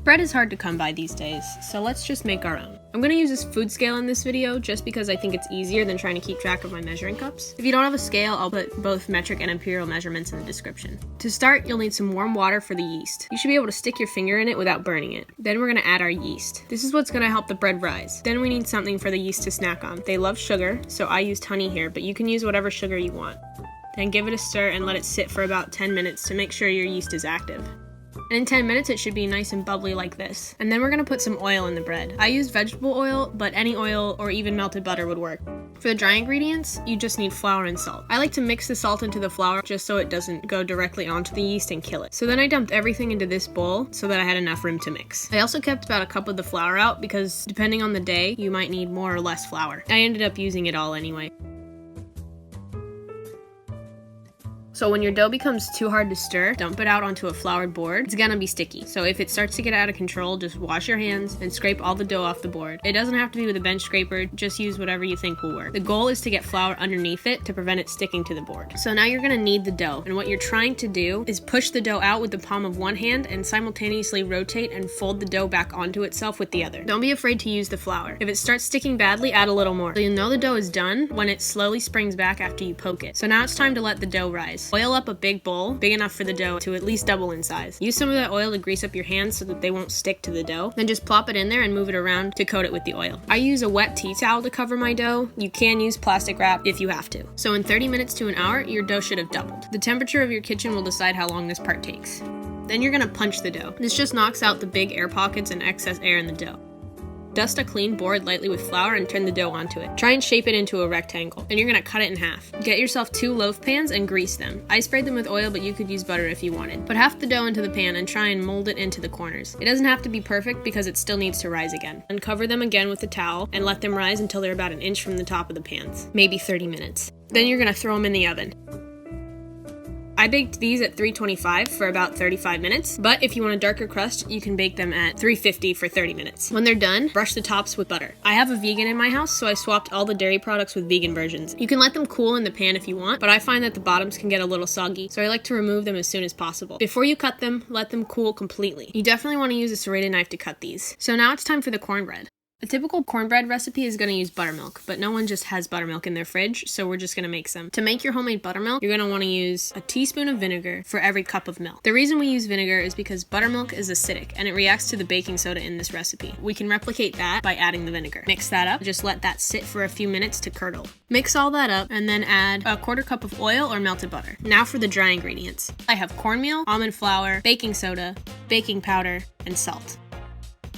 Bread is hard to come by these days, so let's just make our own. I'm gonna use this food scale in this video just because I think it's easier than trying to keep track of my measuring cups. If you don't have a scale, I'll put both metric and imperial measurements in the description. To start, you'll need some warm water for the yeast. You should be able to stick your finger in it without burning it. Then we're gonna add our yeast. This is what's gonna help the bread rise. Then we need something for the yeast to snack on. They love sugar, so I used honey here, but you can use whatever sugar you want. Then give it a stir and let it sit for about 10 minutes to make sure your yeast is active. And in 10 minutes, it should be nice and bubbly like this. And then we're gonna put some oil in the bread. I used vegetable oil, but any oil or even melted butter would work. For the dry ingredients, you just need flour and salt. I like to mix the salt into the flour just so it doesn't go directly onto the yeast and kill it. So then I dumped everything into this bowl so that I had enough room to mix. I also kept about a cup of the flour out because depending on the day, you might need more or less flour. I ended up using it all anyway. So when your dough becomes too hard to stir, dump it out onto a floured board. It's gonna be sticky. So if it starts to get out of control, just wash your hands and scrape all the dough off the board. It doesn't have to be with a bench scraper, just use whatever you think will work. The goal is to get flour underneath it to prevent it sticking to the board. So now you're gonna knead the dough, and what you're trying to do is push the dough out with the palm of one hand and simultaneously rotate and fold the dough back onto itself with the other. Don't be afraid to use the flour. If it starts sticking badly, add a little more. So you'll know the dough is done when it slowly springs back after you poke it. So now it's time to let the dough rise. Oil up a big bowl, big enough for the dough to at least double in size. Use some of that oil to grease up your hands so that they won't stick to the dough. Then just plop it in there and move it around to coat it with the oil. I use a wet tea towel to cover my dough. You can use plastic wrap if you have to. So in 30 minutes to an hour, your dough should have doubled. The temperature of your kitchen will decide how long this part takes. Then you're gonna punch the dough. This just knocks out the big air pockets and excess air in the dough. Dust a clean board lightly with flour and turn the dough onto it. Try and shape it into a rectangle. Then you're gonna cut it in half. Get yourself 2 loaf pans and grease them. I sprayed them with oil, but you could use butter if you wanted. Put half the dough into the pan and try and mold it into the corners. It doesn't have to be perfect because it still needs to rise again. Uncover them again with a towel and let them rise until they're about an inch from the top of the pans. Maybe 30 minutes. Then you're gonna throw them in the oven. I baked these at 325 for about 35 minutes, but if you want a darker crust, you can bake them at 350 for 30 minutes. When they're done, brush the tops with butter. I have a vegan in my house, so I swapped all the dairy products with vegan versions. You can let them cool in the pan if you want, but I find that the bottoms can get a little soggy, so I like to remove them as soon as possible. Before you cut them, let them cool completely. You definitely want to use a serrated knife to cut these. So now it's time for the cornbread. A typical cornbread recipe is going to use buttermilk, but no one just has buttermilk in their fridge, so we're just going to make some. To make your homemade buttermilk, you're going to want to use a teaspoon of vinegar for every cup of milk. The reason we use vinegar is because buttermilk is acidic, and it reacts to the baking soda in this recipe. We can replicate that by adding the vinegar. Mix that up, just let that sit for a few minutes to curdle. Mix all that up, and then add a 1/4 cup of oil or melted butter. Now for the dry ingredients. I have cornmeal, almond flour, baking soda, baking powder, and salt.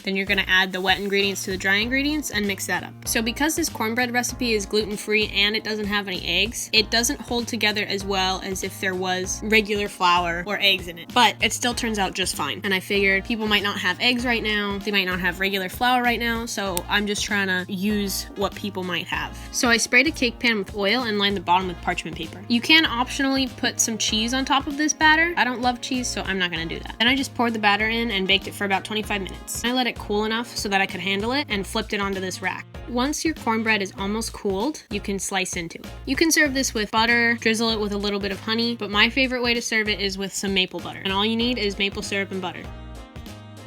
Then you're gonna add the wet ingredients to the dry ingredients and mix that up. So because this cornbread recipe is gluten-free and it doesn't have any eggs, it doesn't hold together as well as if there was regular flour or eggs in it. But it still turns out just fine. And I figured people might not have eggs right now, they might not have regular flour right now, so I'm just trying to use what people might have. So I sprayed a cake pan with oil and lined the bottom with parchment paper. You can optionally put some cheese on top of this batter. I don't love cheese, so I'm not gonna do that. Then I just poured the batter in and baked it for about 25 minutes. I let it cool enough so that I could handle it and flipped it onto this rack. Once your cornbread is almost cooled, you can slice into it. You can serve this with butter, drizzle it with a little bit of honey, but my favorite way to serve it is with some maple butter. And all you need is maple syrup and butter.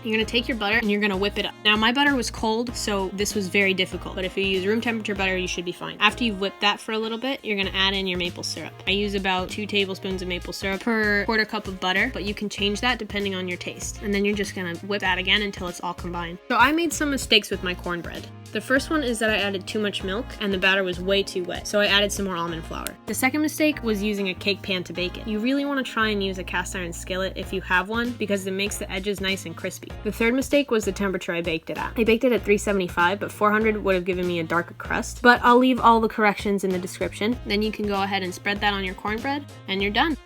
You're gonna take your butter and you're gonna whip it up. Now my butter was cold, so this was very difficult, but if you use room temperature butter, you should be fine. After you've whipped that for a little bit, you're gonna add in your maple syrup. I use about 2 tablespoons of maple syrup per 1/4 cup of butter, but you can change that depending on your taste. And then you're just gonna whip that again until it's all combined. So I made some mistakes with my cornbread. The first one is that I added too much milk and the batter was way too wet, so I added some more almond flour. The second mistake was using a cake pan to bake it. You really want to try and use a cast iron skillet if you have one because it makes the edges nice and crispy. The third mistake was the temperature I baked it at. I baked it at 375, but 400 would have given me a darker crust, but I'll leave all the corrections in the description. Then you can go ahead and spread that on your cornbread and you're done.